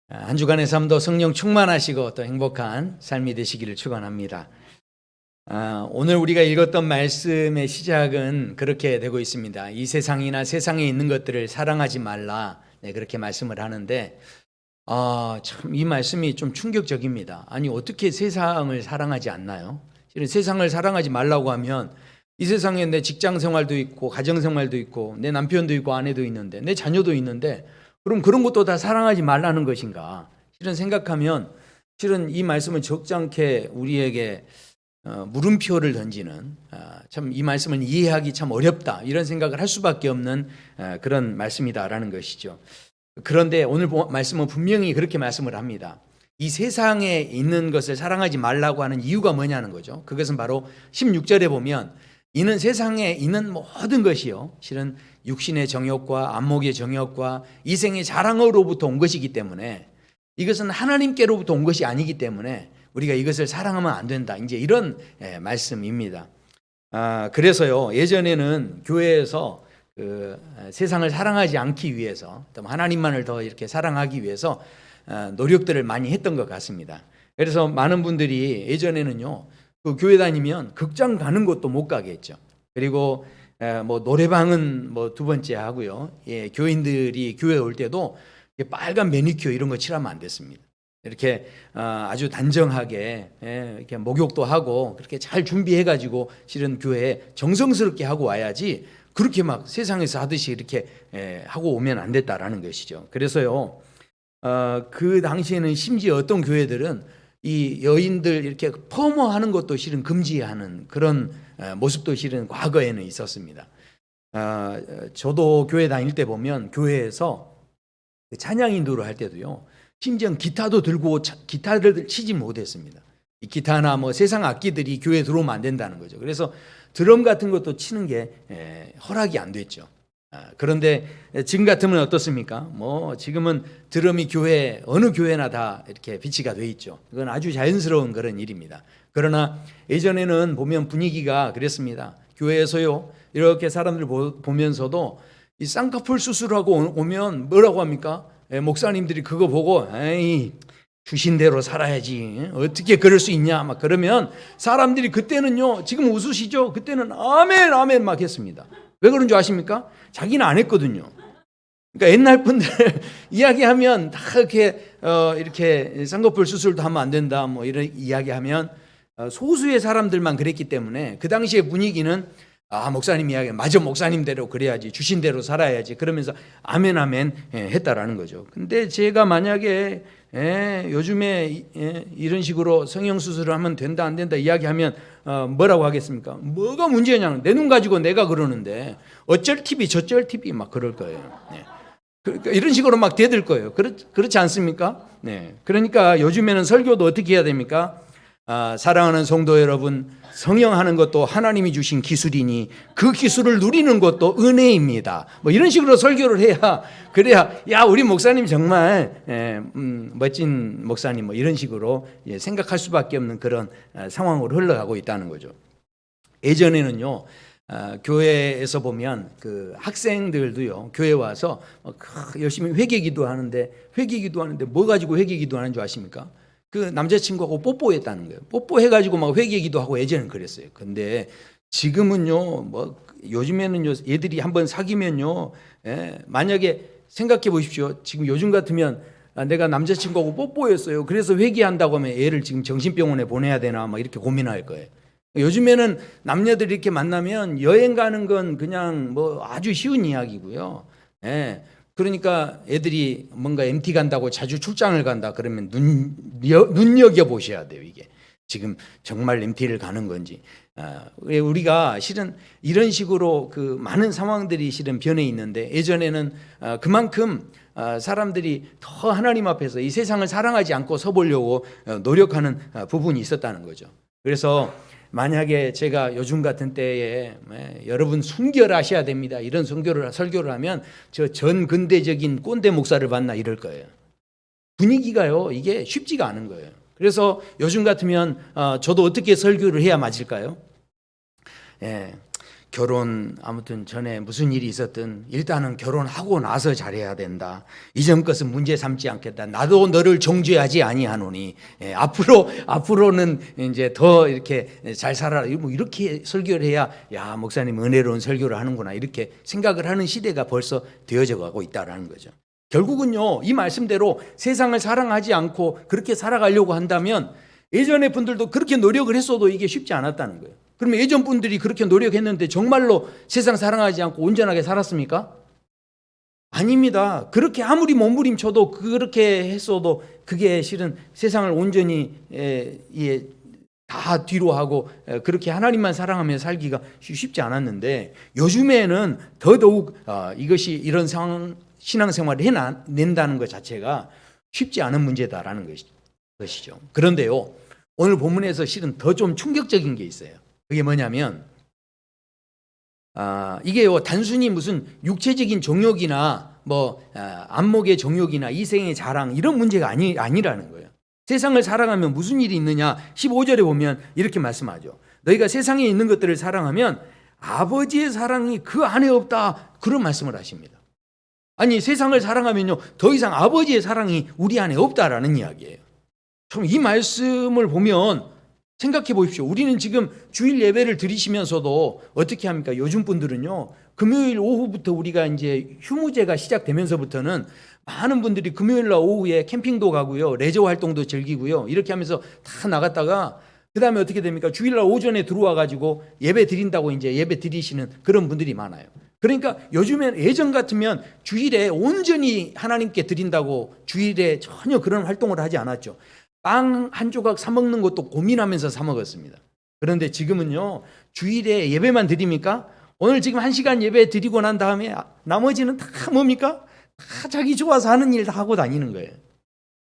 한 주간의 삶도 성령 충만하시고 또 행복한 삶이 되시기를 축원합니다. 오늘 우리가 읽었던 말씀의 시작은 그렇게 되고 있습니다. 이 세상이나 세상에 있는 것들을 사랑하지 말라, 그렇게 말씀을 하는데 참 이 말씀이 좀 충격적입니다. 아니 어떻게 세상을 사랑하지 않나요? 실은 세상을 사랑하지 말라고 하면 이 세상에 내 직장 생활도 있고 가정 생활도 있고 내 남편도 있고 아내도 있는데 내 자녀도 있는데 그럼 그런 것도 다 사랑하지 말라는 것인가? 실은 생각하면 실은 이 말씀은 적잖게 우리에게 물음표를 던지는 참 이 말씀을 이해하기 참 어렵다 이런 생각을 할 수밖에 없는 그런 말씀이다라는 것이죠. 그런데 오늘 말씀은 분명히 그렇게 말씀을 합니다. 이 세상에 있는 것을 사랑하지 말라고 하는 이유가 뭐냐는 거죠. 그것은 바로 16절에 보면 이는 세상에 있는 모든 것이요 실은 육신의 정욕과 안목의 정욕과 이생의 자랑으로부터 온 것이기 때문에 이것은 하나님께로부터 온 것이 아니기 때문에 우리가 이것을 사랑하면 안 된다. 이제 이런 말씀입니다. 그래서요 예전에는 교회에서 그 세상을 사랑하지 않기 위해서 또 하나님만을 더 이렇게 사랑하기 위해서 노력들을 많이 했던 것 같습니다. 그래서 많은 분들이 예전에는요 그 교회 다니면 극장 가는 것도 못 가게 했죠. 그리고 노래방은 두 번째 하고요. 교인들이 교회 올 때도 빨간 매니큐어 이런 거 칠하면 안 됐습니다. 이렇게 아주 단정하게 이렇게 목욕도 하고 그렇게 잘 준비해가지고 실은 교회에 정성스럽게 하고 와야지 그렇게 막 세상에서 하듯이 이렇게 하고 오면 안 됐다라는 것이죠. 그래서요 그 당시에는 심지어 어떤 교회들은 이 여인들 이렇게 퍼머하는 것도 실은 금지하는 그런 모습도 실은 과거에는 있었습니다. 저도 교회 다닐 때 보면 교회에서 찬양 인도를 할 때도요 심지어 기타도 들고 기타를 치지 못했습니다. 이 기타나 세상 악기들이 교회에 들어오면 안 된다는 거죠. 그래서 드럼 같은 것도 치는 게 허락이 안 됐죠. 그런데 지금 같으면 어떻습니까? 지금은 드럼이 교회 어느 교회나 다 이렇게 비치가 돼 있죠. 그건 아주 자연스러운 그런 일입니다. 그러나 예전에는 보면 분위기가 그랬습니다. 교회에서요 이렇게 사람들 보면서도 이 쌍꺼풀 수술하고 오면 뭐라고 합니까? 목사님들이 그거 보고 에이 주신 대로 살아야지 어떻게 그럴 수 있냐 막 그러면 사람들이 그때는요 지금 웃으시죠? 그때는 아멘 아멘 막 했습니다. 왜 그런 줄 아십니까? 자기는 안 했거든요. 그러니까 옛날 분들 이야기하면 다 이렇게 쌍꺼풀 수술도 하면 안 된다 이런 이야기하면 소수의 사람들만 그랬기 때문에 그 당시의 분위기는 목사님 이야기 맞아 목사님대로 그래야지 주신 대로 살아야지 그러면서 아멘 아멘 했다라는 거죠. 근데 제가 만약에 요즘에 이런 식으로 성형수술을 하면 된다 안 된다 이야기하면 뭐라고 하겠습니까? 뭐가 문제냐? 내 눈 가지고 내가 그러는데 어쩔 TV 저쩔 TV 막 그럴 거예요. 그러니까 이런 식으로 막 대들 거예요. 그렇지 않습니까? 그러니까 요즘에는 설교도 어떻게 해야 됩니까? 사랑하는 성도 여러분, 성형하는 것도 하나님이 주신 기술이니 그 기술을 누리는 것도 은혜입니다. 이런 식으로 설교를 해야 그래야 야 우리 목사님 정말 멋진 목사님 이런 식으로 생각할 수밖에 없는 그런 상황으로 흘러가고 있다는 거죠. 예전에는요 교회에서 보면 그 학생들도요 교회 와서 열심히 회개기도 하는데 뭐 가지고 회개기도 하는 줄 아십니까? 그 남자친구하고 뽀뽀했다는 거예요. 뽀뽀해가지고 막 회개기도 하고 예전엔 그랬어요. 근데 지금은요, 요즘에는요, 얘들이 한번 사귀면요, 만약에 생각해 보십시오. 지금 요즘 같으면 내가 남자친구하고 뽀뽀했어요. 그래서 회개한다고 하면 얘를 지금 정신병원에 보내야 되나 막 이렇게 고민할 거예요. 요즘에는 남녀들이 이렇게 만나면 여행 가는 건 그냥 아주 쉬운 이야기고요. 그러니까 애들이 뭔가 MT 간다고 자주 출장을 간다 그러면 눈여겨보셔야 돼요. 이게 지금 정말 MT를 가는 건지. 우리가 실은 이런 식으로 그 많은 상황들이 실은 변해 있는데 예전에는 그만큼 사람들이 더 하나님 앞에서 이 세상을 사랑하지 않고 서보려고 노력하는 부분이 있었다는 거죠. 그래서 만약에 제가 요즘 같은 때에 여러분 순결하셔야 됩니다 이런 설교를 하면 저 전근대적인 꼰대 목사를 봤나 이럴 거예요. 분위기가요 이게 쉽지가 않은 거예요. 그래서 요즘 같으면 저도 어떻게 설교를 해야 맞을까요? 결혼 아무튼 전에 무슨 일이 있었든 일단은 결혼하고 나서 잘해야 된다. 이전 것은 문제 삼지 않겠다. 나도 너를 정죄하지 아니하노니 앞으로는 이제 더 이렇게 잘 살아라. 뭐 이렇게 설교를 해야 야 목사님 은혜로운 설교를 하는구나 이렇게 생각을 하는 시대가 벌써 되어져 가고 있다라는 거죠. 결국은요 이 말씀대로 세상을 사랑하지 않고 그렇게 살아가려고 한다면 예전의 분들도 그렇게 노력을 했어도 이게 쉽지 않았다는 거예요. 그러면 예전 분들이 그렇게 노력했는데 정말로 세상 사랑하지 않고 온전하게 살았습니까? 아닙니다. 그렇게 아무리 몸부림쳐도 그렇게 했어도 그게 실은 세상을 온전히 다 뒤로 하고 그렇게 하나님만 사랑하며 살기가 쉽지 않았는데 요즘에는 더더욱 이것이 이런 신앙생활을 해낸다는 것 자체가 쉽지 않은 문제다라는 것이죠. 그런데요 오늘 본문에서 실은 더 좀 충격적인 게 있어요. 그게 뭐냐면 이게요 단순히 무슨 육체적인 정욕이나 안목의 정욕이나 이생의 자랑 이런 문제가 아니라는 거예요. 세상을 사랑하면 무슨 일이 있느냐 15절에 보면 이렇게 말씀하죠. 너희가 세상에 있는 것들을 사랑하면 아버지의 사랑이 그 안에 없다 그런 말씀을 하십니다. 아니 세상을 사랑하면요 더 이상 아버지의 사랑이 우리 안에 없다라는 이야기예요. 참 이 말씀을 보면 생각해 보십시오. 우리는 지금 주일 예배를 드리시면서도 어떻게 합니까? 요즘 분들은요, 금요일 오후부터 우리가 이제 휴무제가 시작되면서부터는 많은 분들이 금요일 날 오후에 캠핑도 가고요, 레저 활동도 즐기고요, 이렇게 하면서 다 나갔다가 그 다음에 어떻게 됩니까? 주일 날 오전에 들어와 가지고 예배 드린다고 이제 예배 드리시는 그런 분들이 많아요. 그러니까 요즘엔 예전 같으면 주일에 온전히 하나님께 드린다고 주일에 전혀 그런 활동을 하지 않았죠. 빵 한 조각 사 먹는 것도 고민하면서 사 먹었습니다. 그런데 지금은요 주일에 예배만 드립니까? 오늘 지금 1시간 예배 드리고 난 다음에 나머지는 다 뭡니까? 다 자기 좋아서 하는 일 다 하고 다니는 거예요.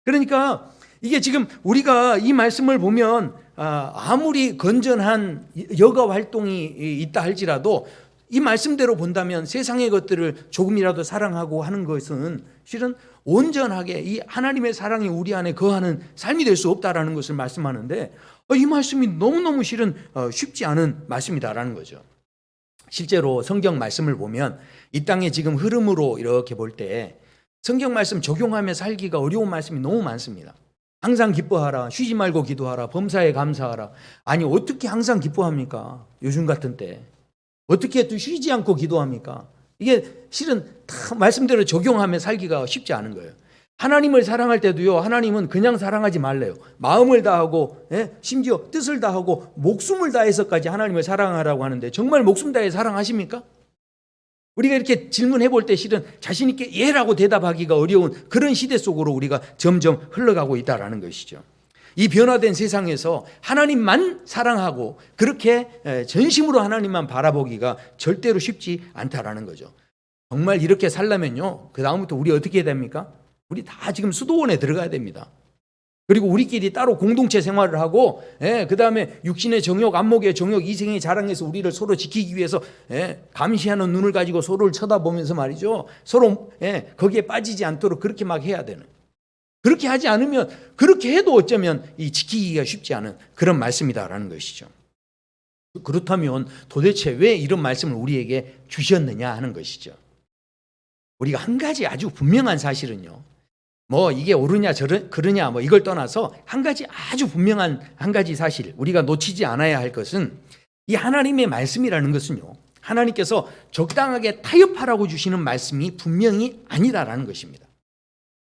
그러니까 이게 지금 우리가 이 말씀을 보면 아무리 건전한 여가 활동이 있다 할지라도 이 말씀대로 본다면 세상의 것들을 조금이라도 사랑하고 하는 것은 실은 온전하게 이 하나님의 사랑이 우리 안에 거하는 삶이 될 수 없다라는 것을 말씀하는데 이 말씀이 너무너무 실은 쉽지 않은 말씀이다라는 거죠. 실제로 성경 말씀을 보면 이 땅의 지금 흐름으로 이렇게 볼 때 성경 말씀 적용하며 살기가 어려운 말씀이 너무 많습니다. 항상 기뻐하라, 쉬지 말고 기도하라, 범사에 감사하라. 아니 어떻게 항상 기뻐합니까? 요즘 같은 때 어떻게 또 쉬지 않고 기도합니까? 이게 실은 다 말씀대로 적용하며 살기가 쉽지 않은 거예요. 하나님을 사랑할 때도요, 하나님은 그냥 사랑하지 말래요. 마음을 다하고, 심지어 뜻을 다하고, 목숨을 다해서까지 하나님을 사랑하라고 하는데 정말 목숨 다해 사랑하십니까? 우리가 이렇게 질문해 볼 때 실은 자신 있게 예라고 대답하기가 어려운 그런 시대 속으로 우리가 점점 흘러가고 있다라는 것이죠. 이 변화된 세상에서 하나님만 사랑하고 그렇게 전심으로 하나님만 바라보기가 절대로 쉽지 않다라는 거죠. 정말 이렇게 살려면요, 그 다음부터 우리 어떻게 해야 됩니까? 우리 다 지금 수도원에 들어가야 됩니다. 그리고 우리끼리 따로 공동체 생활을 하고, 그 다음에 육신의 정욕, 안목의 정욕, 이생의 자랑에서 우리를 서로 지키기 위해서 감시하는 눈을 가지고 서로를 쳐다보면서 말이죠. 서로 거기에 빠지지 않도록 그렇게 막 해야 되는. 그렇게 하지 않으면 그렇게 해도 어쩌면 이 지키기가 쉽지 않은 그런 말씀이다라는 것이죠. 그렇다면 도대체 왜 이런 말씀을 우리에게 주셨느냐 하는 것이죠. 우리가 한 가지 아주 분명한 사실은요. 이게 옳으냐 그러냐 이걸 떠나서 한 가지 아주 분명한 한 가지 사실 우리가 놓치지 않아야 할 것은 이 하나님의 말씀이라는 것은요. 하나님께서 적당하게 타협하라고 주시는 말씀이 분명히 아니다라는 것입니다.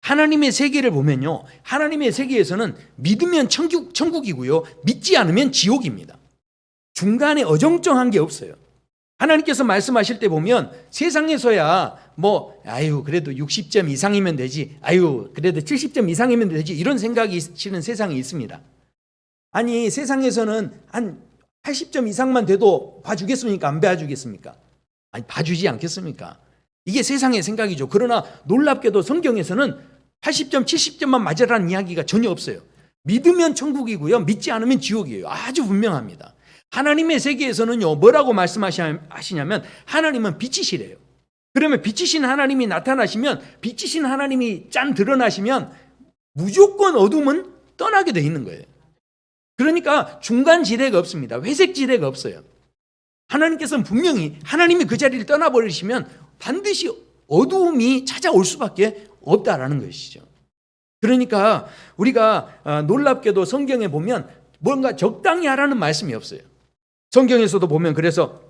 하나님의 세계를 보면요. 하나님의 세계에서는 믿으면 천국이고요. 믿지 않으면 지옥입니다. 중간에 어정쩡한 게 없어요. 하나님께서 말씀하실 때 보면 세상에서야 그래도 60점 이상이면 되지, 그래도 70점 이상이면 되지 이런 생각이 실은 세상에 있습니다. 아니 세상에서는 한 80점 이상만 돼도 봐주겠습니까? 안 봐주겠습니까? 아니 봐주지 않겠습니까? 이게 세상의 생각이죠. 그러나 놀랍게도 성경에서는 80점, 70점만 맞으라는 이야기가 전혀 없어요. 믿으면 천국이고요. 믿지 않으면 지옥이에요. 아주 분명합니다. 하나님의 세계에서는요. 뭐라고 말씀하시냐면 하나님은 빛이시래요. 그러면 빛이신 하나님이 나타나시면 빛이신 하나님이 드러나시면 무조건 어둠은 떠나게 돼 있는 거예요. 그러니까 중간 지대가 없습니다. 회색 지대가 없어요. 하나님께서는 분명히 하나님이 그 자리를 떠나버리시면 반드시 어두움이 찾아올 수밖에 없다라는 것이죠. 그러니까 우리가 놀랍게도 성경에 보면 뭔가 적당히 하라는 말씀이 없어요. 성경에서도 보면 그래서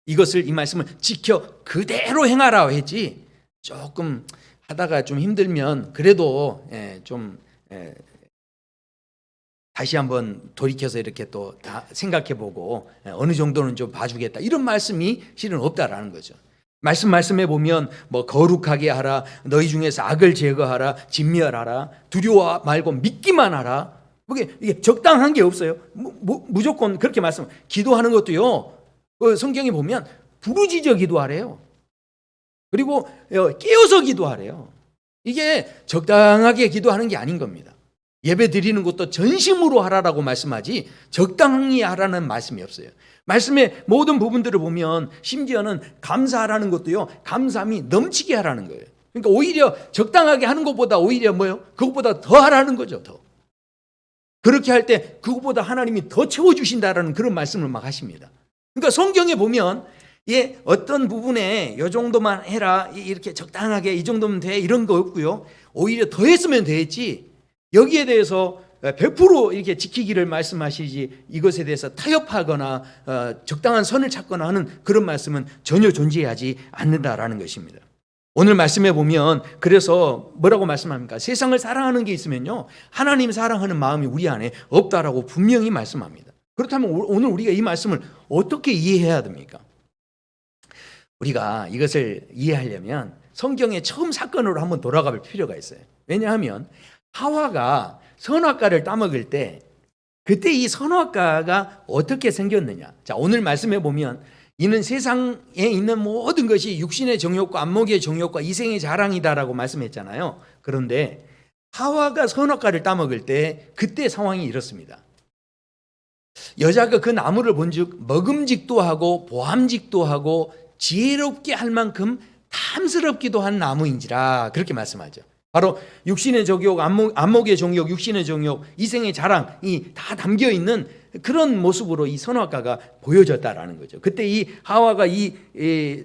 이 말씀을 지켜 그대로 행하라 했지, 조금 하다가 좀 힘들면 그래도 다시 한번 돌이켜서 이렇게 또 다 생각해보고 어느 정도는 좀 봐주겠다, 이런 말씀이 실은 없다라는 거죠. 말씀에 보면 뭐 거룩하게 하라, 너희 중에서 악을 제거하라, 진멸하라, 두려워 말고 믿기만 하라. 이게 적당한 게 없어요. 무조건 그렇게 기도하는 것도요, 성경에 보면 부르짖어 기도하래요. 그리고 깨어서 기도하래요. 이게 적당하게 기도하는 게 아닌 겁니다. 예배 드리는 것도 전심으로 하라라고 말씀하지 적당히 하라는 말씀이 없어요. 말씀의 모든 부분들을 보면 심지어는 감사하라는 것도요, 감사함이 넘치게 하라는 거예요. 그러니까 오히려 적당하게 하는 것보다 오히려 그것보다 더 하라는 거죠. 더 그렇게 할 때 그것보다 하나님이 더 채워주신다라는 그런 말씀을 막 하십니다. 그러니까 성경에 보면 어떤 부분에 이 정도만 해라, 이렇게 적당하게 이 정도면 돼, 이런 거 없고요, 오히려 더 했으면 되겠지, 여기에 대해서 100% 이렇게 지키기를 말씀하시지 이것에 대해서 타협하거나 적당한 선을 찾거나 하는 그런 말씀은 전혀 존재하지 않는다라는 것입니다. 오늘 말씀에 보면 그래서 뭐라고 말씀합니까? 세상을 사랑하는 게 있으면요, 하나님 사랑하는 마음이 우리 안에 없다라고 분명히 말씀합니다. 그렇다면 오늘 우리가 이 말씀을 어떻게 이해해야 됩니까? 우리가 이것을 이해하려면 성경의 처음 사건으로 한번 돌아가 볼 필요가 있어요. 왜냐하면 하와가 선악과를 따먹을 때 그때 이 선악과가 어떻게 생겼느냐. 자, 오늘 말씀해 보면 이는 세상에 있는 모든 것이 육신의 정욕과 안목의 정욕과 이생의 자랑이다라고 말씀했잖아요. 그런데 하와가 선악과를 따먹을 때 그때 상황이 이렇습니다. 여자가 그 나무를 본즉 먹음직도 하고 보암직도 하고 지혜롭게 할 만큼 탐스럽기도 한 나무인지라, 그렇게 말씀하죠. 바로 육신의 정욕, 안목의 정욕, 육신의 정욕, 이생의 자랑이 다 담겨 있는 그런 모습으로 이 선악과가 보여졌다라는 거죠. 그때 이 하와가 이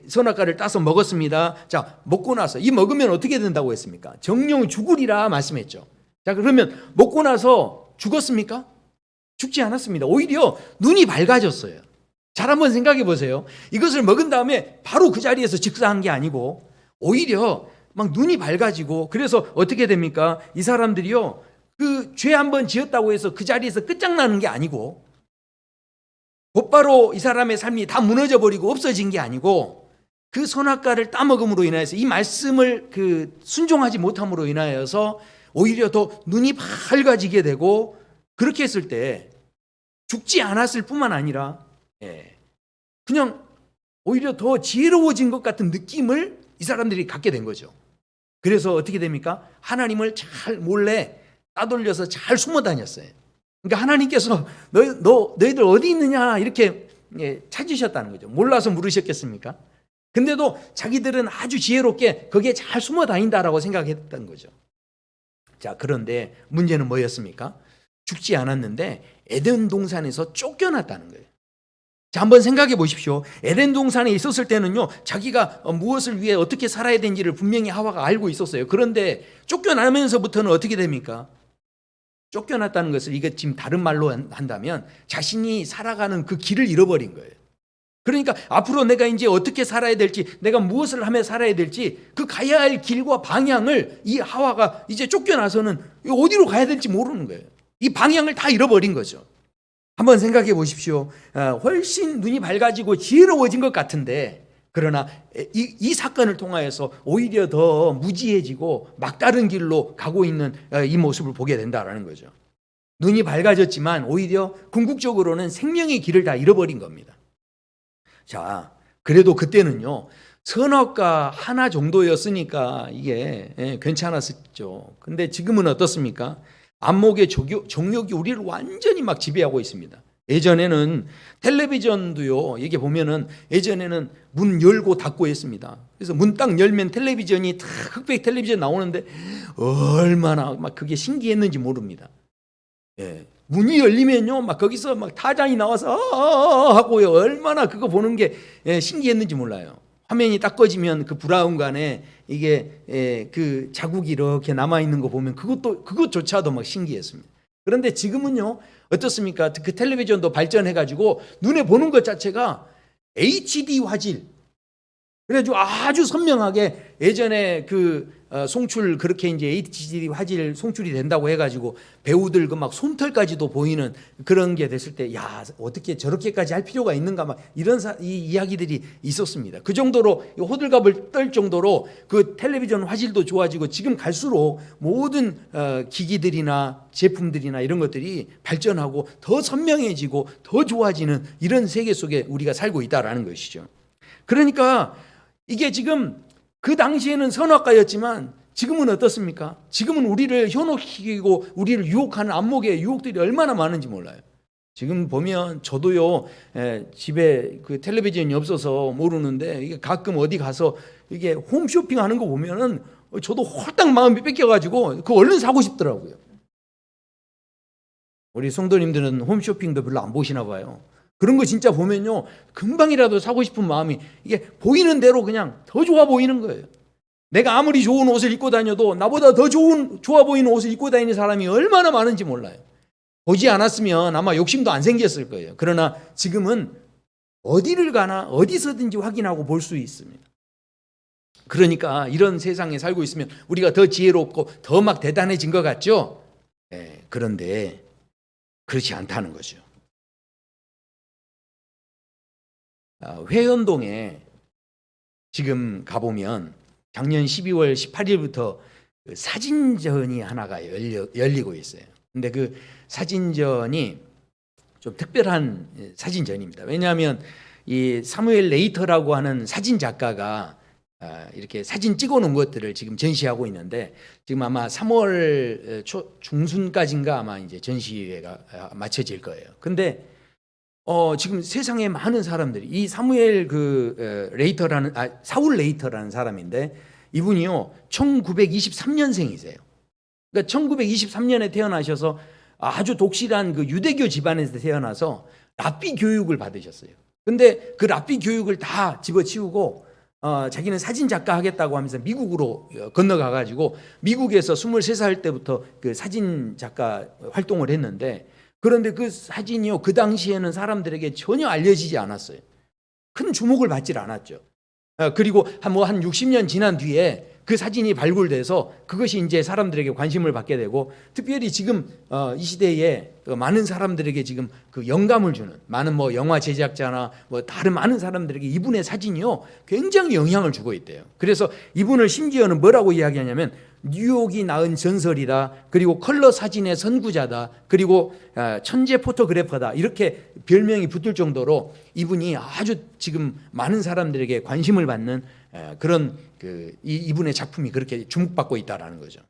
선악과를 따서 먹었습니다. 자, 먹고 나서 먹으면 어떻게 된다고 했습니까? 정령 죽으리라 말씀했죠. 자, 그러면 먹고 나서 죽었습니까? 죽지 않았습니다. 오히려 눈이 밝아졌어요. 잘 한번 생각해 보세요. 이것을 먹은 다음에 바로 그 자리에서 즉사한 게 아니고 오히려 막 눈이 밝아지고, 그래서 어떻게 됩니까? 이 사람들이요, 그 죄 한번 지었다고 해서 그 자리에서 끝장나는 게 아니고 곧바로 이 사람의 삶이 다 무너져 버리고 없어진 게 아니고 그 선악과를 따먹음으로 인하여서 이 말씀을 순종하지 못함으로 인하여서 오히려 더 눈이 밝아지게 되고, 그렇게 했을 때 죽지 않았을 뿐만 아니라 그냥 오히려 더 지혜로워진 것 같은 느낌을 이 사람들이 갖게 된 거죠. 그래서 어떻게 됩니까? 하나님을 잘 몰래 따돌려서 잘 숨어 다녔어요. 그러니까 하나님께서 너희들 어디 있느냐 이렇게 찾으셨다는 거죠. 몰라서 물으셨겠습니까? 근데도 자기들은 아주 지혜롭게 거기에 잘 숨어 다닌다라고 생각했던 거죠. 자, 그런데 문제는 뭐였습니까? 죽지 않았는데 에덴 동산에서 쫓겨났다는 거예요. 자, 한번 생각해 보십시오. 에덴 동산에 있었을 때는요, 자기가 무엇을 위해 어떻게 살아야 되는지를 분명히 하와가 알고 있었어요. 그런데 쫓겨나면서부터는 어떻게 됩니까? 쫓겨났다는 것을 이게 지금 다른 말로 한다면 자신이 살아가는 그 길을 잃어버린 거예요. 그러니까 앞으로 내가 이제 어떻게 살아야 될지, 내가 무엇을 하며 살아야 될지 그 가야 할 길과 방향을 이 하와가 이제 쫓겨나서는 어디로 가야 될지 모르는 거예요. 이 방향을 다 잃어버린 거죠. 한번 생각해 보십시오. 훨씬 눈이 밝아지고 지혜로워진 것 같은데, 그러나 이 사건을 통하여서 오히려 더 무지해지고 막다른 길로 가고 있는 이 모습을 보게 된다는 거죠. 눈이 밝아졌지만 오히려 궁극적으로는 생명의 길을 다 잃어버린 겁니다. 자, 그래도 그때는요, 선악과 하나 정도였으니까 이게 괜찮았었죠. 근데 지금은 어떻습니까? 안목의 정욕이 우리를 완전히 막 지배하고 있습니다. 예전에는 텔레비전도요, 이게 보면은 예전에는 문 열고 닫고 했습니다. 그래서 문 딱 열면 텔레비전이 다 흑백 텔레비전 나오는데 얼마나 막 그게 신기했는지 모릅니다. 예. 문이 열리면요, 막 거기서 막 타잔이 나와서 하고요. 얼마나 그거 보는 게 신기했는지 몰라요. 화면이 딱 꺼지면 그 브라운관에 이게 그 자국이 이렇게 남아 있는 거 보면 그것조차도 막 신기했습니다. 그런데 지금은요, 어떻습니까? 그 텔레비전도 발전해 가지고 눈에 보는 것 자체가 HD 화질. 그래가지고 아주 선명하게 예전에 그 송출 그렇게 이제 HD 화질 송출이 된다고 해가지고 배우들 그 막 솜털까지도 보이는 그런 게 됐을 때, 야, 어떻게 저렇게까지 할 필요가 있는가 막 이런 이 이야기들이 있었습니다. 그 정도로 호들갑을 떨 정도로 그 텔레비전 화질도 좋아지고 지금 갈수록 모든 기기들이나 제품들이나 이런 것들이 발전하고 더 선명해지고 더 좋아지는 이런 세계 속에 우리가 살고 있다라는 것이죠. 그러니까 이게 지금 그 당시에는 선악과였지만 지금은 어떻습니까? 지금은 우리를 현혹시키고 우리를 유혹하는 안목의 유혹들이 얼마나 많은지 몰라요. 지금 보면 저도요, 집에 그 텔레비전이 없어서 모르는데 이게 가끔 어디 가서 이게 홈쇼핑 하는 거 보면은 저도 홀딱 마음이 뺏겨가지고 그 얼른 사고 싶더라고요. 우리 성도님들은 홈쇼핑도 별로 안 보시나 봐요. 그런 거 진짜 보면요, 금방이라도 사고 싶은 마음이 이게 보이는 대로 그냥 더 좋아 보이는 거예요. 내가 아무리 좋은 옷을 입고 다녀도 나보다 더 좋아 보이는 옷을 입고 다니는 사람이 얼마나 많은지 몰라요. 보지 않았으면 아마 욕심도 안 생겼을 거예요. 그러나 지금은 어디를 가나 어디서든지 확인하고 볼 수 있습니다. 그러니까 이런 세상에 살고 있으면 우리가 더 지혜롭고 더 막 대단해진 것 같죠? 그런데 그렇지 않다는 거죠. 회원동에 지금 가보면 작년 12월 18일부터 사진전이 하나가 열리고 있어요. 근데 그 사진전이 좀 특별한 사진전입니다. 왜냐하면 이 사무엘 레이터라고 하는 사진 작가가 이렇게 사진 찍어 놓은 것들을 지금 전시하고 있는데, 지금 아마 3월 중순까지인가 아마 이제 전시회가 마쳐질 거예요. 근데 지금 세상에 많은 사람들이 이 사무엘 사울 레이터라는 사람인데, 이분이요 1923년생이세요. 그러니까 1923년에 태어나셔서 아주 독실한 그 유대교 집안에서 태어나서 랍비 교육을 받으셨어요. 근데 그 랍비 교육을 다 집어치우고 자기는 사진 작가 하겠다고 하면서 미국으로 건너가 가지고 미국에서 23살 때부터 그 사진 작가 활동을 했는데, 그런데 그 사진이요, 그 당시에는 사람들에게 전혀 알려지지 않았어요. 큰 주목을 받질 않았죠. 그리고 한 60년 지난 뒤에 그 사진이 발굴돼서 그것이 이제 사람들에게 관심을 받게 되고, 특별히 지금 이 시대에 많은 사람들에게 지금 그 영감을 주는 많은 영화 제작자나 다른 많은 사람들에게 이분의 사진이요 굉장히 영향을 주고 있대요. 그래서 이분을 심지어는 뭐라고 이야기하냐면 뉴욕이 낳은 전설이다, 그리고 컬러 사진의 선구자다, 그리고 천재 포토그래퍼다, 이렇게 별명이 붙을 정도로 이분이 아주 지금 많은 사람들에게 관심을 받는 그런 이분의 작품이 그렇게 주목받고 있다라는 거죠.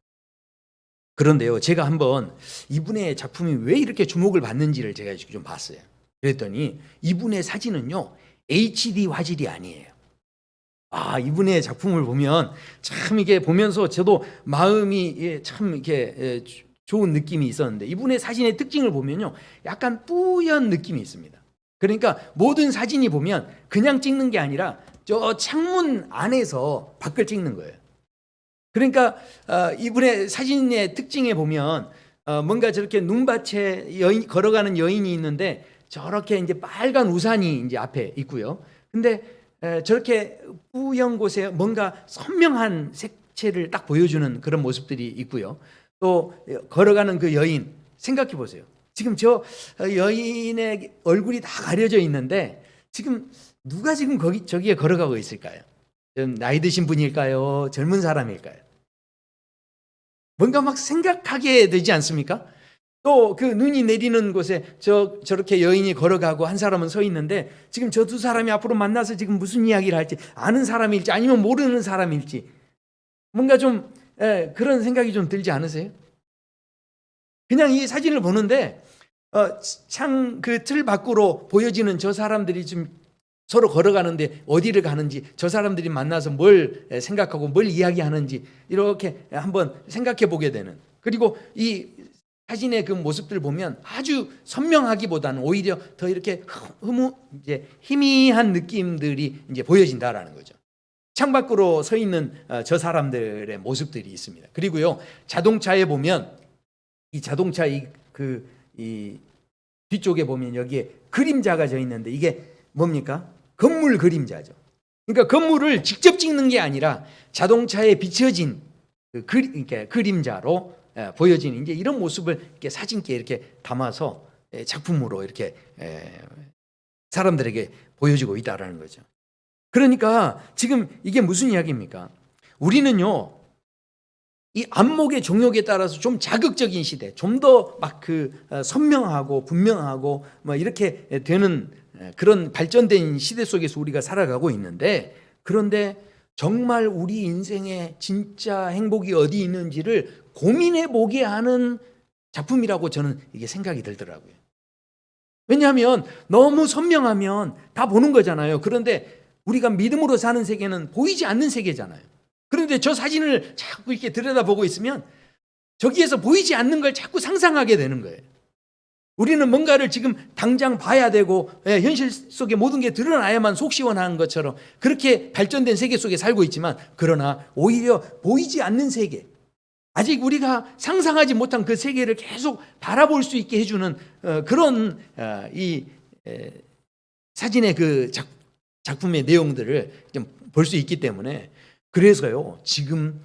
그런데요, 제가 한번 이분의 작품이 왜 이렇게 주목을 받는지를 제가 좀 봤어요. 그랬더니 이분의 사진은요 HD 화질이 아니에요. 이분의 작품을 보면 참 이게 보면서 저도 마음이 참 이렇게 좋은 느낌이 있었는데, 이분의 사진의 특징을 보면요 약간 뿌연 느낌이 있습니다. 그러니까 모든 사진이 보면 그냥 찍는 게 아니라 저 창문 안에서 밖을 찍는 거예요. 그러니까 이분의 사진의 특징에 보면 뭔가 저렇게 눈밭에 걸어가는 여인이 있는데 저렇게 이제 빨간 우산이 이제 앞에 있고요. 근데 저렇게 뿌연 곳에 뭔가 선명한 색채를 딱 보여주는 그런 모습들이 있고요. 또 걸어가는 그 여인 생각해 보세요. 지금 저 여인의 얼굴이 다 가려져 있는데 지금 누가 지금 저기에 걸어가고 있을까요? 좀 나이 드신 분일까요? 젊은 사람일까요? 뭔가 막 생각하게 되지 않습니까? 또 그 눈이 내리는 곳에 저렇게 여인이 걸어가고 한 사람은 서 있는데, 지금 저 두 사람이 앞으로 만나서 지금 무슨 이야기를 할지, 아는 사람일지 아니면 모르는 사람일지 뭔가 좀 그런 생각이 좀 들지 않으세요? 그냥 이 사진을 보는데 창 그 틀 밖으로 보여지는 저 사람들이 좀 서로 걸어가는데 어디를 가는지, 저 사람들이 만나서 뭘 생각하고 뭘 이야기하는지 이렇게 한번 생각해 보게 되는, 그리고 이 사진의 그 모습들 보면 아주 선명하기보다는 오히려 더 이렇게 이제 희미한 느낌들이 이제 보여진다라는 거죠. 창밖으로 서 있는 저 사람들의 모습들이 있습니다. 그리고요, 자동차에 보면 이 자동차 이 뒤쪽에 보면 여기에 그림자가 져 있는데 이게 뭡니까? 건물 그림자죠. 그러니까 건물을 직접 찍는 게 아니라 자동차에 비춰진 그림자로 보여지는 이제 이런 모습을 이렇게 사진기에 이렇게 담아서 작품으로 이렇게 사람들에게 보여주고 있다라는 거죠. 그러니까 지금 이게 무슨 이야기입니까? 우리는요, 이 안목의 종욕에 따라서 좀 자극적인 시대, 좀 더 막 선명하고 분명하고 뭐 이렇게 되는 그런 발전된 시대 속에서 우리가 살아가고 있는데, 그런데 정말 우리 인생에 진짜 행복이 어디 있는지를 고민해 보게 하는 작품이라고 저는 이게 생각이 들더라고요. 왜냐하면 너무 선명하면 다 보는 거잖아요. 그런데 우리가 믿음으로 사는 세계는 보이지 않는 세계잖아요. 그런데 저 사진을 자꾸 이렇게 들여다보고 있으면 저기에서 보이지 않는 걸 자꾸 상상하게 되는 거예요. 우리는 뭔가를 지금 당장 봐야 되고 현실 속에 모든 게 드러나야만 속 시원한 것처럼 그렇게 발전된 세계 속에 살고 있지만, 그러나 오히려 보이지 않는 세계, 아직 우리가 상상하지 못한 그 세계를 계속 바라볼 수 있게 해주는 그런 이 사진의 그 작품의 내용들을 좀 볼 수 있기 때문에, 그래서요 지금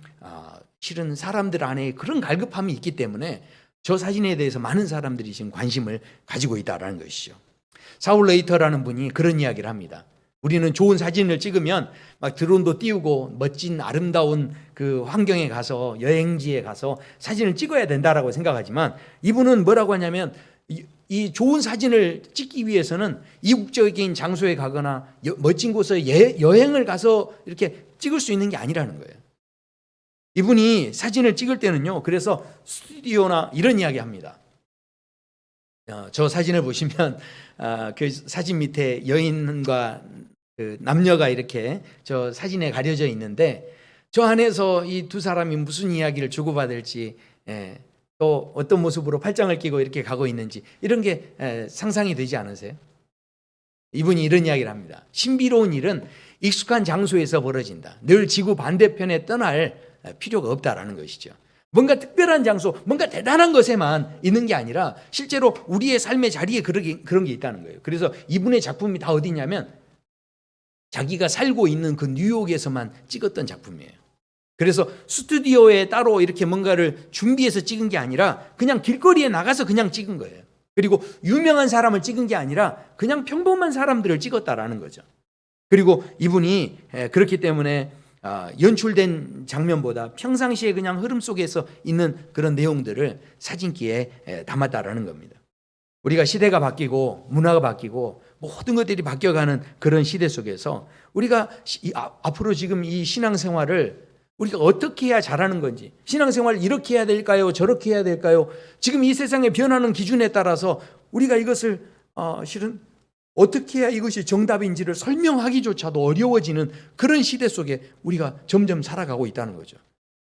실은 사람들 안에 그런 갈급함이 있기 때문에 저 사진에 대해서 많은 사람들이 지금 관심을 가지고 있다는 것이죠. 사울 레이터라는 분이 그런 이야기를 합니다. 우리는 좋은 사진을 찍으면 막 드론도 띄우고 멋진 아름다운 그 환경에 가서, 여행지에 가서 사진을 찍어야 된다라고 생각하지만, 이분은 뭐라고 하냐면 이 좋은 사진을 찍기 위해서는 이국적인 장소에 가거나 멋진 곳에 여행을 가서 이렇게 찍을 수 있는 게 아니라는 거예요. 이분이 사진을 찍을 때는요, 그래서 스튜디오나 이런 이야기 합니다. 저 사진을 보시면 그 사진 밑에 여인과 그 남녀가 이렇게 저 사진에 가려져 있는데, 저 안에서 이 두 사람이 무슨 이야기를 주고받을지, 또 어떤 모습으로 팔짱을 끼고 이렇게 가고 있는지, 이런 게 상상이 되지 않으세요? 이분이 이런 이야기를 합니다. 신비로운 일은 익숙한 장소에서 벌어진다. 늘 지구 반대편에 떠날 필요가 없다라는 것이죠. 뭔가 특별한 장소, 뭔가 대단한 것에만 있는 게 아니라 실제로 우리의 삶의 자리에 그런 게 있다는 거예요. 그래서 이분의 작품이 다 어디냐면 자기가 살고 있는 그 뉴욕에서만 찍었던 작품이에요. 그래서 스튜디오에 따로 이렇게 뭔가를 준비해서 찍은 게 아니라 그냥 길거리에 나가서 그냥 찍은 거예요. 그리고 유명한 사람을 찍은 게 아니라 그냥 평범한 사람들을 찍었다라는 거죠. 그리고 이분이 그렇기 때문에 연출된 장면보다 평상시에 그냥 흐름 속에서 있는 그런 내용들을 사진기에 담았다라는 겁니다. 우리가 시대가 바뀌고 문화가 바뀌고 모든 것들이 바뀌어가는 그런 시대 속에서 우리가 앞으로 지금 이 신앙생활을 우리가 어떻게 해야 잘하는 건지, 신앙생활 이렇게 해야 될까요? 저렇게 해야 될까요? 지금 이 세상의 변하는 기준에 따라서 우리가 이것을 실은 어떻게 해야 이것이 정답인지를 설명하기조차도 어려워지는 그런 시대 속에 우리가 점점 살아가고 있다는 거죠.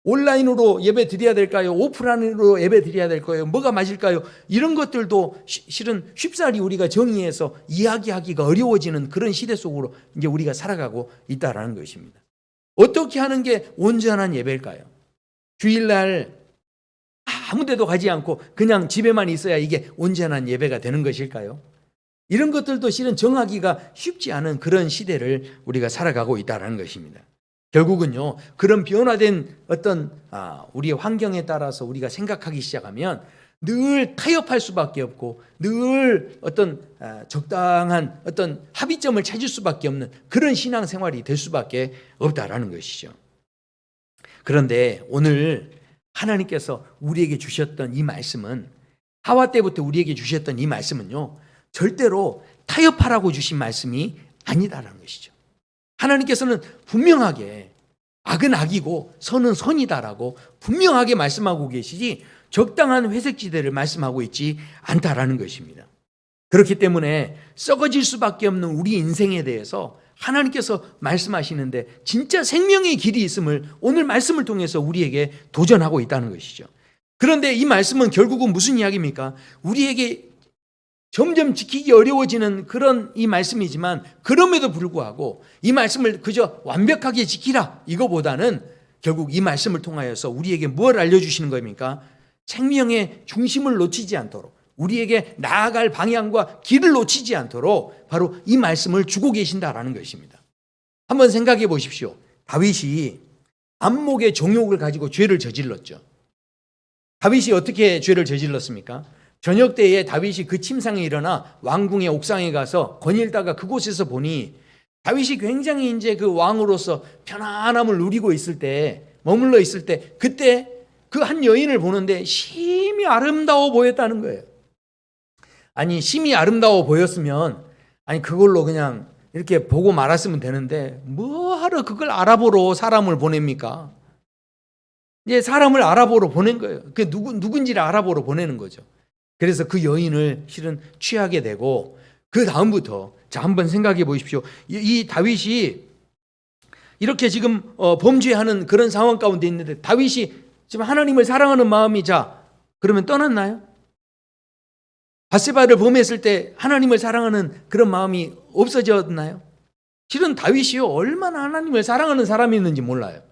온라인으로 예배 드려야 될까요? 오프라인으로 예배 드려야 될까요? 뭐가 맞을까요? 이런 것들도 실은 쉽사리 우리가 정의해서 이야기하기가 어려워지는 그런 시대 속으로 이제 우리가 살아가고 있다는 것입니다. 어떻게 하는 게 온전한 예배일까요? 주일날 아무 데도 가지 않고 그냥 집에만 있어야 이게 온전한 예배가 되는 것일까요? 이런 것들도 실은 정하기가 쉽지 않은 그런 시대를 우리가 살아가고 있다는 것입니다. 결국은요, 그런 변화된 어떤 우리의 환경에 따라서 우리가 생각하기 시작하면 늘 타협할 수밖에 없고 늘 어떤 적당한 어떤 합의점을 찾을 수밖에 없는 그런 신앙생활이 될 수밖에 없다라는 것이죠. 그런데 오늘 하나님께서 우리에게 주셨던 이 말씀은, 하와 때부터 우리에게 주셨던 이 말씀은요, 절대로 타협하라고 주신 말씀이 아니다라는 것이죠. 하나님께서는 분명하게 악은 악이고 선은 선이다라고 분명하게 말씀하고 계시지 적당한 회색지대를 말씀하고 있지 않다라는 것입니다. 그렇기 때문에 썩어질 수밖에 없는 우리 인생에 대해서 하나님께서 말씀하시는데 진짜 생명의 길이 있음을 오늘 말씀을 통해서 우리에게 도전하고 있다는 것이죠. 그런데 이 말씀은 결국은 무슨 이야기입니까? 우리에게 점점 지키기 어려워지는 그런 이 말씀이지만, 그럼에도 불구하고 이 말씀을 그저 완벽하게 지키라 이거보다는 결국 이 말씀을 통하여서 우리에게 뭘 알려주시는 겁니까? 생명의 중심을 놓치지 않도록, 우리에게 나아갈 방향과 길을 놓치지 않도록 바로 이 말씀을 주고 계신다라는 것입니다. 한번 생각해 보십시오. 다윗이 안목의 정욕을 가지고 죄를 저질렀죠. 다윗이 어떻게 죄를 저질렀습니까? 저녁 때에 다윗이 그 침상에 일어나 왕궁의 옥상에 가서 거닐다가 그곳에서 보니, 다윗이 굉장히 이제 그 왕으로서 편안함을 누리고 있을 때, 머물러 있을 때, 그때 그 한 여인을 보는데 심히 아름다워 보였다는 거예요. 아니, 심히 아름다워 보였으면 그걸로 그냥 이렇게 보고 말았으면 되는데 뭐하러 그걸 알아보러 사람을 보냅니까? 이제 사람을 알아보러 보낸 거예요. 그 누군지를 알아보러 보내는 거죠. 그래서 그 여인을 실은 취하게 되고, 그 다음부터 자 한번 생각해 보십시오. 이 다윗이 이렇게 지금 범죄하는 그런 상황 가운데 있는데, 다윗이 지금 하나님을 사랑하는 마음이 그러면 떠났나요? 밧세바를 범했을 때 하나님을 사랑하는 그런 마음이 없어졌나요? 실은 다윗이요, 얼마나 하나님을 사랑하는 사람이었는지 몰라요.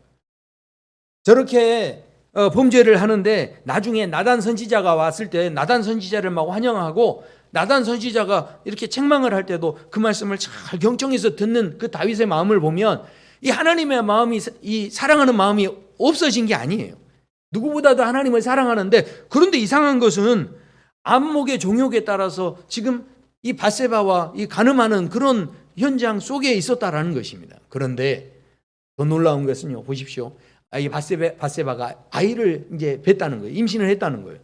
저렇게 범죄를 하는데 나중에 나단 선지자가 왔을 때 나단 선지자를 막 환영하고, 나단 선지자가 이렇게 책망을 할 때도 그 말씀을 잘 경청해서 듣는 그 다윗의 마음을 보면, 이 하나님의 마음이, 이 사랑하는 마음이 없어진 게 아니에요. 누구보다도 하나님을 사랑하는데, 그런데 이상한 것은 안목의 종욕에 따라서 지금 이 밧세바와 이 간음하는 그런 현장 속에 있었다라는 것입니다. 그런데 더 놀라운 것은요, 보십시오. 이 밧세바가 아이를 이제 뵀다는 거예요. 임신을 했다는 거예요.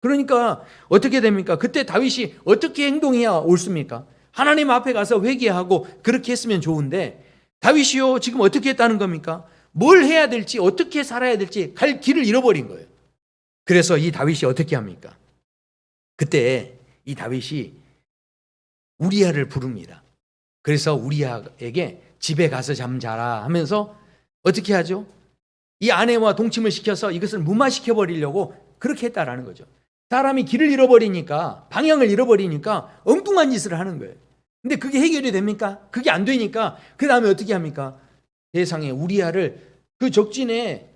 그러니까 어떻게 됩니까? 그때 다윗이 어떻게 행동해야 옳습니까? 하나님 앞에 가서 회개하고 그렇게 했으면 좋은데, 다윗이요, 지금 어떻게 했다는 겁니까? 뭘 해야 될지, 어떻게 살아야 될지 갈 길을 잃어버린 거예요. 그래서 이 다윗이 어떻게 합니까? 그때 이 다윗이 우리아를 부릅니다. 그래서 우리아에게 집에 가서 잠자라 하면서 어떻게 하죠? 이 아내와 동침을 시켜서 이것을 무마시켜 버리려고 그렇게 했다라는 거죠. 사람이 길을 잃어버리니까, 방향을 잃어버리니까 엉뚱한 짓을 하는 거예요. 근데 그게 해결이 됩니까? 그게 안 되니까 그 다음에 어떻게 합니까? 세상에 우리아를 그 적진에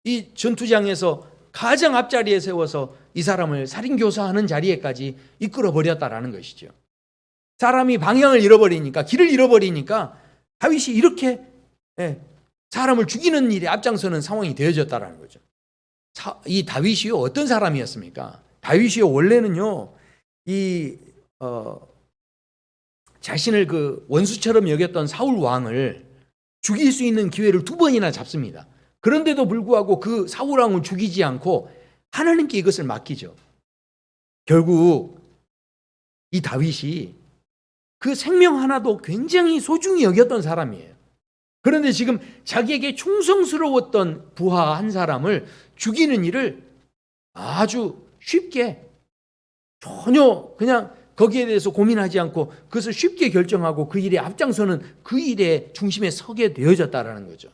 이 전투장에서 가장 앞자리에 세워서 이 사람을 살인교사하는 자리에까지 이끌어 버렸다라는 것이죠. 사람이 방향을 잃어버리니까, 길을 잃어버리니까 다윗이 이렇게 사람을 죽이는 일에 앞장서는 상황이 되어졌다라는 거죠. 이 다윗이요, 어떤 사람이었습니까? 다윗이요, 원래는요, 자신을 그 원수처럼 여겼던 사울 왕을 죽일 수 있는 기회를 2번이나 잡습니다. 그런데도 불구하고 그 사울 왕을 죽이지 않고 하나님께 이것을 맡기죠. 결국 이 다윗이 그 생명 하나도 굉장히 소중히 여겼던 사람이에요. 그런데 지금 자기에게 충성스러웠던 부하 한 사람을 죽이는 일을 아주 쉽게, 전혀 그냥 거기에 대해서 고민하지 않고 그것을 쉽게 결정하고 그 일에 앞장서는, 그 일의 중심에 서게 되어졌다라는 거죠.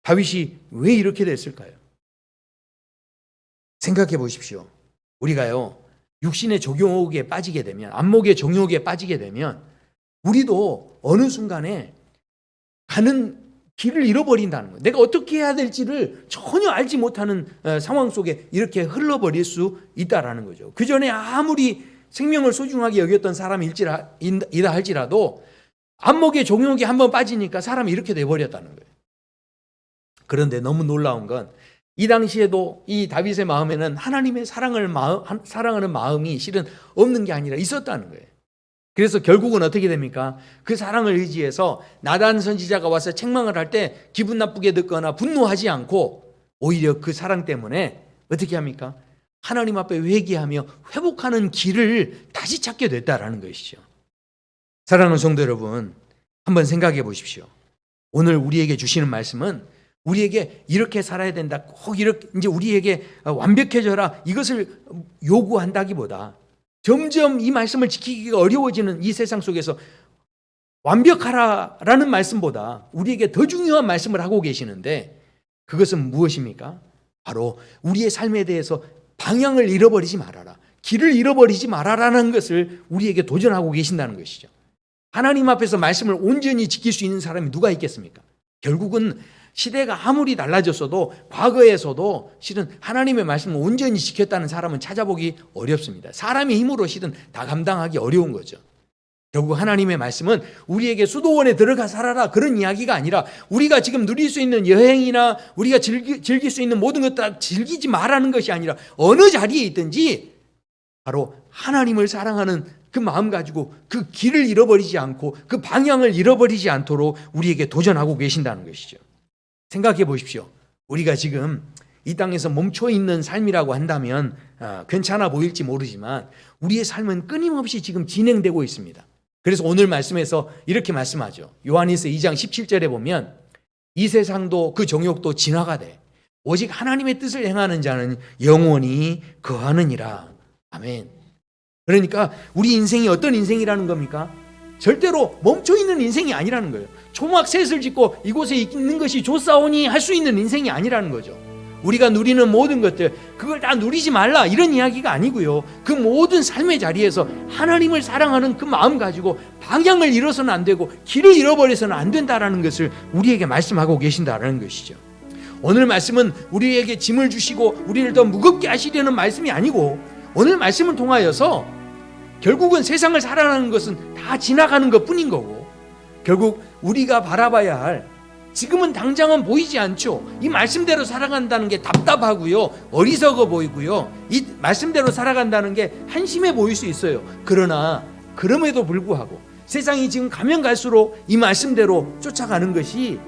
다윗이 왜 이렇게 됐을까요? 생각해 보십시오. 우리가요, 육신의 정욕에 빠지게 되면, 안목의 정욕에 빠지게 되면 우리도 어느 순간에 가는 길을 잃어버린다는 거예요. 내가 어떻게 해야 될지를 전혀 알지 못하는 상황 속에 이렇게 흘러버릴 수 있다라는 거죠. 그 전에 아무리 생명을 소중하게 여겼던 사람이다 할지라도 안목의 종욕에 한번 빠지니까 사람이 이렇게 돼버렸다는 거예요. 그런데 너무 놀라운 건, 이 당시에도 이 다윗의 마음에는 하나님의 사랑하는 마음이 실은 없는 게 아니라 있었다는 거예요. 그래서 결국은 어떻게 됩니까? 그 사랑을 의지해서 나단 선지자가 와서 책망을 할 때 기분 나쁘게 듣거나 분노하지 않고, 오히려 그 사랑 때문에 어떻게 합니까? 하나님 앞에 회개하며 회복하는 길을 다시 찾게 됐다라는 것이죠. 사랑하는 성도 여러분, 한번 생각해 보십시오. 오늘 우리에게 주시는 말씀은 우리에게 이렇게 살아야 된다, 꼭 이렇게 이제 우리에게 완벽해져라, 이것을 요구한다기보다, 점점 이 말씀을 지키기가 어려워지는 이 세상 속에서 완벽하라라는 말씀보다 우리에게 더 중요한 말씀을 하고 계시는데, 그것은 무엇입니까? 바로 우리의 삶에 대해서 방향을 잃어버리지 말아라, 길을 잃어버리지 말아라는 것을 우리에게 도전하고 계신다는 것이죠. 하나님 앞에서 말씀을 온전히 지킬 수 있는 사람이 누가 있겠습니까? 결국은 시대가 아무리 달라졌어도 과거에서도 실은 하나님의 말씀을 온전히 지켰다는 사람은 찾아보기 어렵습니다. 사람의 힘으로 실은 다 감당하기 어려운 거죠. 결국 하나님의 말씀은 우리에게 수도원에 들어가 살아라 그런 이야기가 아니라 우리가 지금 누릴 수 있는 여행이나 우리가 즐길 수 있는 모든 것 다 즐기지 말라는 것이 아니라 어느 자리에 있든지 바로 하나님을 사랑하는 그 마음 가지고 그 길을 잃어버리지 않고 그 방향을 잃어버리지 않도록 우리에게 도전하고 계신다는 것이죠. 생각해 보십시오. 우리가 지금 이 땅에서 멈춰 있는 삶이라고 한다면 괜찮아 보일지 모르지만 우리의 삶은 끊임없이 지금 진행되고 있습니다. 그래서 오늘 말씀에서 이렇게 말씀하죠. 요한일서 2장 17절에 보면 이 세상도 그 정욕도 지나가되 오직 하나님의 뜻을 행하는 자는 영원히 거하느니라. 아멘. 그러니까 우리 인생이 어떤 인생이라는 겁니까? 절대로 멈춰있는 인생이 아니라는 거예요. 초막셋을 짓고 이곳에 있는 것이 좋사오니 할 수 있는 인생이 아니라는 거죠. 우리가 누리는 모든 것들 그걸 다 누리지 말라 이런 이야기가 아니고요. 그 모든 삶의 자리에서 하나님을 사랑하는 그 마음 가지고 방향을 잃어서는 안 되고 길을 잃어버려서는 안 된다라는 것을 우리에게 말씀하고 계신다라는 것이죠. 오늘 말씀은 우리에게 짐을 주시고 우리를 더 무겁게 하시려는 말씀이 아니고 오늘 말씀을 통하여서 결국은 세상을 살아가는 것은 다 지나가는 것뿐인 거고 결국 우리가 바라봐야 할 지금은 당장은 보이지 않죠. 이 말씀대로 살아간다는 게 답답하고요, 어리석어 보이고요, 이 말씀대로 살아간다는 게 한심해 보일 수 있어요. 그러나 그럼에도 불구하고 세상이 지금 가면 갈수록 이 말씀대로 쫓아가는 것이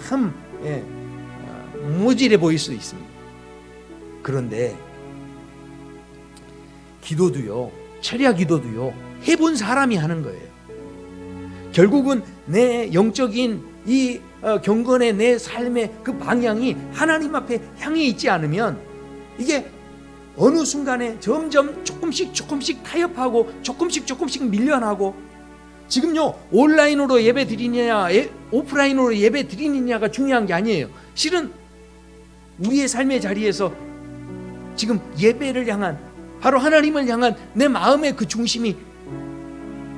참 모질해 보일 수 있습니다. 그런데 기도도요, 철야 기도도요, 해본 사람이 하는 거예요. 결국은 내 영적인 이 경건의 내 삶의 그 방향이 하나님 앞에 향해 있지 않으면 이게 어느 순간에 점점 조금씩 타협하고 조금씩 밀려나고 지금요 온라인으로 예배 드리느냐 오프라인으로 예배 드리느냐가 중요한 게 아니에요. 실은 우리의 삶의 자리에서 지금 예배를 향한 바로 하나님을 향한 내 마음의 그 중심이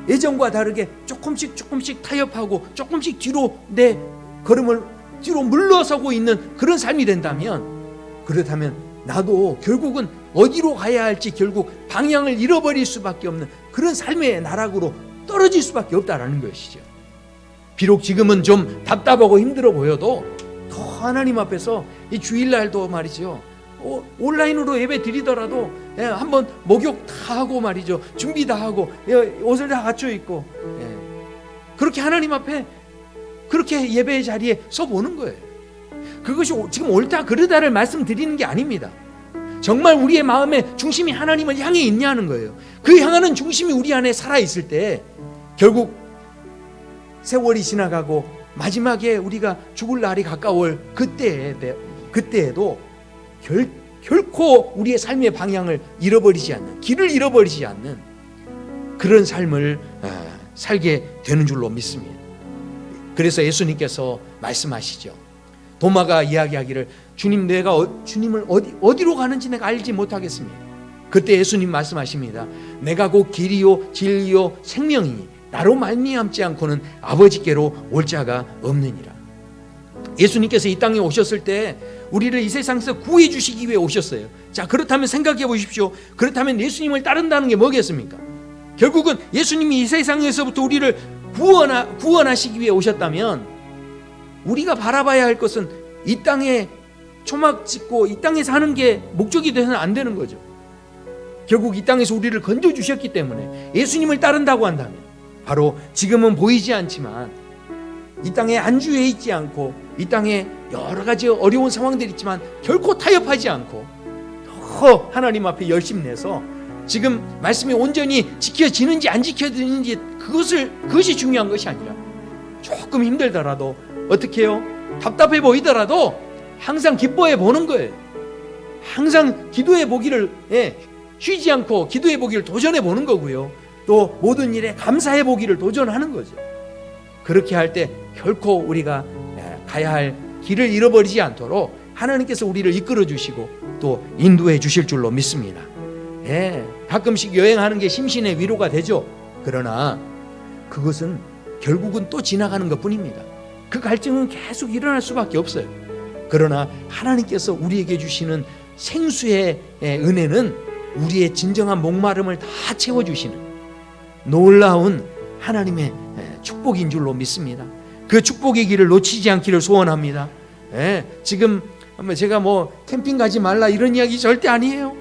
예전과 다르게 조금씩 타협하고 조금씩 뒤로 내 걸음을 뒤로 물러서고 있는 그런 삶이 된다면 그렇다면 나도 결국은 어디로 가야 할지 결국 방향을 잃어버릴 수밖에 없는 그런 삶의 나락으로 떨어질 수밖에 없다라는 것이죠. 비록 지금은 좀 답답하고 힘들어 보여도 더 하나님 앞에서 이 주일날도 말이죠, 온라인으로 예배 드리더라도 한번 목욕 다 하고 말이죠, 준비 다 하고 옷을 다 갖춰 입고 그렇게 하나님 앞에 그렇게 예배의 자리에 서 보는 거예요. 그것이 지금 옳다 그르다를 말씀드리는 게 아닙니다. 정말 우리의 마음의 중심이 하나님을 향해 있냐는 거예요. 그 향하는 중심이 우리 안에 살아있을 때 결국 세월이 지나가고 마지막에 우리가 죽을 날이 가까울 그때에도 결코 우리의 삶의 방향을 잃어버리지 않는, 길을 잃어버리지 않는 그런 삶을 살게 되는 줄로 믿습니다. 그래서 예수님께서 말씀하시죠. 도마가 이야기하기를 주님, 주님을 어디로 가는지 내가 알지 못하겠습니다. 그때 예수님 말씀하십니다. 내가 곧 길이요 진리요 생명이니 나로 말미암지 않고는 아버지께로 올 자가 없느니라. 예수님께서 이 땅에 오셨을 때 우리를 이 세상에서 구해 주시기 위해 오셨어요. 자, 그렇다면 생각해 보십시오. 그렇다면 예수님을 따른다는 게 뭐겠습니까? 결국은 예수님이 이 세상에서부터 우리를 구원하시기 위해 오셨다면 우리가 바라봐야 할 것은 이 땅에 초막 짓고 이 땅에 사는 게 목적이 되서는 안 되는 거죠. 결국 이 땅에서 우리를 건져주셨기 때문에 예수님을 따른다고 한다면 바로 지금은 보이지 않지만 이 땅에 안주해 있지 않고 이 땅에 여러 가지 어려운 상황들이 있지만 결코 타협하지 않고 더 하나님 앞에 열심 내서 지금 말씀이 온전히 지켜지는지 안 지켜지는지 그것이 중요한 것이 아니라 조금 힘들더라도 어떻게 해요? 답답해 보이더라도 항상 기뻐해 보는 거예요. 항상 기도해 보기를 쉬지 않고 기도해 보기를 도전해 보는 거고요. 또 모든 일에 감사해 보기를 도전하는 거죠. 그렇게 할 때 결코 우리가 가야 할 길을 잃어버리지 않도록 하나님께서 우리를 이끌어 주시고 또 인도해 주실 줄로 믿습니다. 가끔씩 여행하는 게 심신의 위로가 되죠. 그러나 그것은 결국은 또 지나가는 것뿐입니다. 그 갈증은 계속 일어날 수밖에 없어요. 그러나 하나님께서 우리에게 주시는 생수의 은혜는 우리의 진정한 목마름을 다 채워주시는 놀라운 하나님의 축복인 줄로 믿습니다. 그 축복의 길을 놓치지 않기를 소원합니다. 지금 제가 캠핑 가지 말라 이런 이야기 절대 아니에요.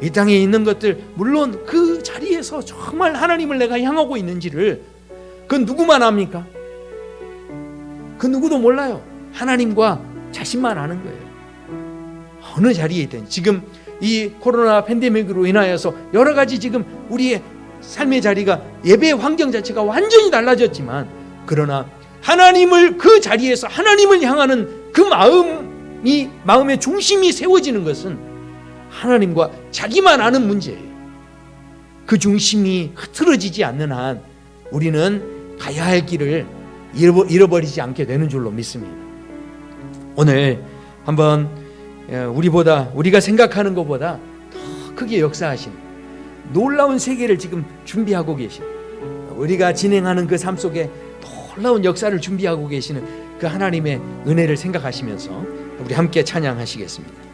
이 땅에 있는 것들, 물론 그 자리에서 정말 하나님을 내가 향하고 있는지를 그건 누구만 압니까? 그 누구도 몰라요. 하나님과 자신만 아는 거예요. 어느 자리에 있든 지금 이 코로나 팬데믹으로 인하여서 여러 가지 지금 우리의 삶의 자리가, 예배 환경 자체가 완전히 달라졌지만, 그러나 하나님을, 그 자리에서 하나님을 향하는 그 마음의 중심이 세워지는 것은 하나님과 자기만 아는 문제예요. 그 중심이 흐트러지지 않는 한 우리는 가야 할 길을 잃어버리지 않게 되는 줄로 믿습니다. 오늘 한번 우리가 생각하는 것보다 더 크게 역사하신 놀라운 세계를 지금 준비하고 계신, 우리가 진행하는 그 삶 속에 놀라운 역사를 준비하고 계시는 그 하나님의 은혜를 생각하시면서 우리 함께 찬양하시겠습니다.